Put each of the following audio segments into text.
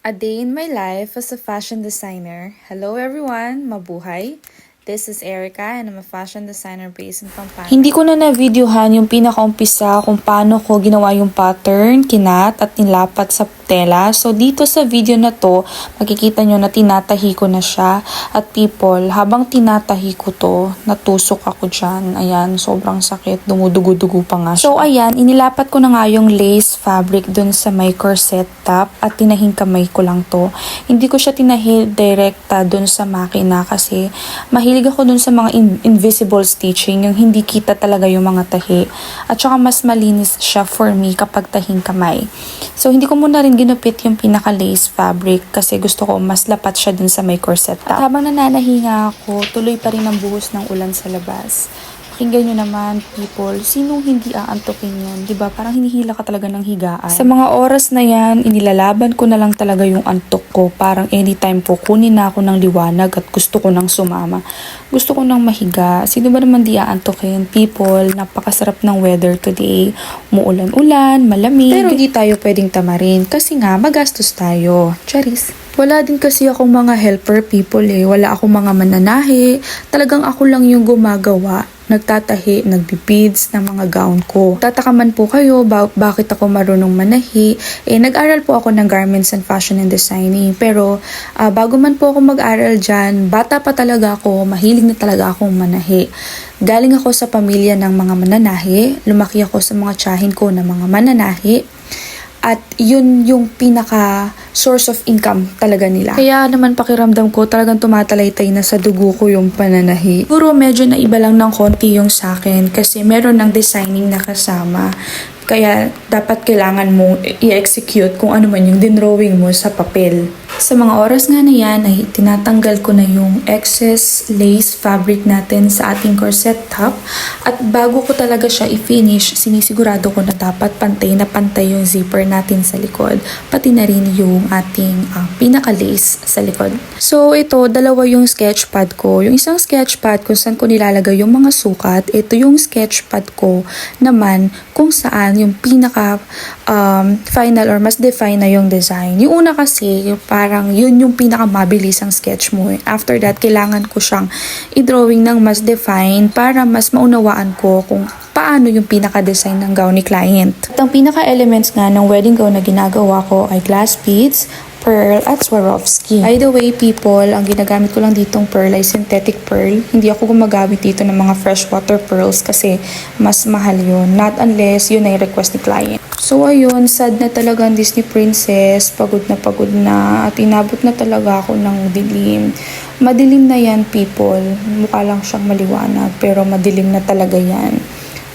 A day in my life as a fashion designer. Hello everyone, mabuhay. This is Erica and I'm a fashion designer based in Pampanga. Hindi ko na na-videohan yung pinaka-umpisa kung paano ko ginawa yung pattern, kinat at nilapat sa tela. So dito sa video na to, makikita nyo na tinatahi ko na siya. At people, habang tinatahi ko to, natusok ako dyan. Ayan, sobrang sakit. Dumudugo-dugo pa nga siya. So ayan, inilapat ko na nga yung lace fabric dun sa may corset top at tinahing kamay ko lang to. Hindi ko siya tinahi direkta dun sa makina kasi mahilig ako dun sa mga invisible stitching, yung hindi kita talaga yung mga tahi. At saka mas malinis siya for me kapag tahing kamay. So hindi ko muna rin ginupit yung pinaka-lace fabric kasi gusto ko mas lapat siya dun sa may corset top. At habang nananahinga ako, tuloy pa rin ang buhos ng ulan sa labas. Pakinggan nyo naman, people, sinong hindi aantokin yan? Diba? Parang hinihila ka talaga ng higaan. Sa mga oras na yan, inilalaban ko na lang talaga yung antok ko. Parang anytime po, kunin na ako ng liwanag at gusto ko nang sumama. Gusto ko nang mahiga. Sino ba naman di aantokin? People, napakasarap ng weather today. Umuulan-ulan, malamig. Pero hindi tayo pwedeng tamarin kasi nga magastos tayo. Charis. Wala din kasi akong mga helper people eh. Wala akong mga mananahi. Talagang ako lang yung gumagawa. Nagtatahi, nagbibids ng mga gown ko. Tataka man po kayo bakit ako marunong manahi. Nag-aral po ako ng garments and fashion and designing. Pero bago man po ako mag-aral dyan, bata pa talaga ako, mahilig na talaga akong manahi. Galing ako sa pamilya ng mga mananahi. Lumaki ako sa mga tiyahin ko ng mga mananahi. At yun yung pinaka source of income talaga nila. Kaya naman pakiramdam ko talagang tumatalaytay na sa dugo ko yung pananahi. Puro medyo na iba lang ng konti yung sa akin kasi meron ng designing na kasama. Kaya dapat kailangan mo i-execute kung ano man yung dinrawing mo sa papel. Sa mga oras nga na yan ay tinatanggal ko na yung excess lace fabric natin sa ating corset top. At bago ko talaga siya i-finish, sinisigurado ko na dapat pantay na pantay yung zipper natin sa likod. Pati na rin yung ating pinaka-lace sa likod. So ito, dalawa yung sketch pad ko. Yung isang sketch pad kung saan ko nilalagay yung mga sukat. Ito yung sketch pad ko naman kung saan yung pinaka final or mas define na yung design. Yung una kasi, yung parang yun yung pinaka mabilis ang sketch mo. After that, kailangan ko siyang i-drawing ng mas define para mas maunawaan ko kung paano yung pinaka-design ng gown ni client. At ang pinaka-elements nga ng wedding gown na ginagawa ko ay glass beads, pearl, at Swarovski. By the way, people, ang ginagamit ko lang ditong pearl ay synthetic pearl. Hindi ako gumagamit dito ng mga freshwater pearls kasi mas mahal yun. Not unless yun ay request ni client. So ayun, sad na talaga ang Disney Princess. Pagod na at inabot na talaga ako ng dilim. Madilim na yan, people. Mukha lang siyang maliwanag pero madilim na talaga yan.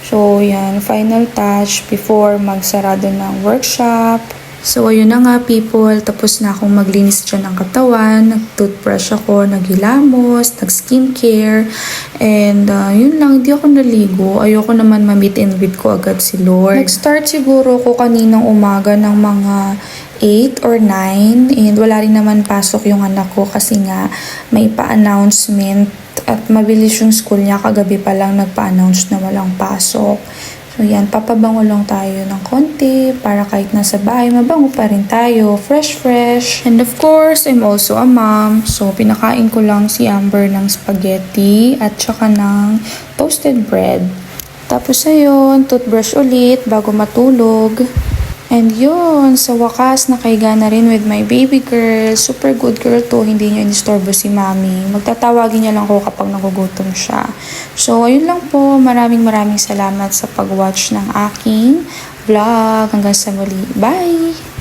So yan, final touch before magsarado ng workshop. So, ayun na nga people, tapos na akong maglinis dyan ng katawan, nag-toothbrush ako, naghilamos, nag-skincare, and yun lang, hindi ako naligo. Ayoko naman ma-meet and greet ko agad si Lord. Nag-start siguro ko kaninang umaga ng mga 8 or 9, and wala rin naman pasok yung anak ko kasi nga may pa-announcement at mabilis yung school niya, kagabi pa lang nagpa-announce na walang pasok. So yan, papabango lang tayo ng konti para kahit nasa bahay, mabango pa rin tayo, fresh. And of course, I'm also a mom. So pinakain ko lang si Amber ng spaghetti at saka ng toasted bread. Tapos ayun, toothbrush ulit bago matulog. And yun, sa wakas, nakahiga na rin with my baby girl. Super good girl to, hindi niya inistorbo si mami. Magtatawagin niya lang ko kapag nagugutom siya. So, ayun lang po. Maraming salamat sa pag-watch ng aking vlog. Hanggang sa muli. Bye!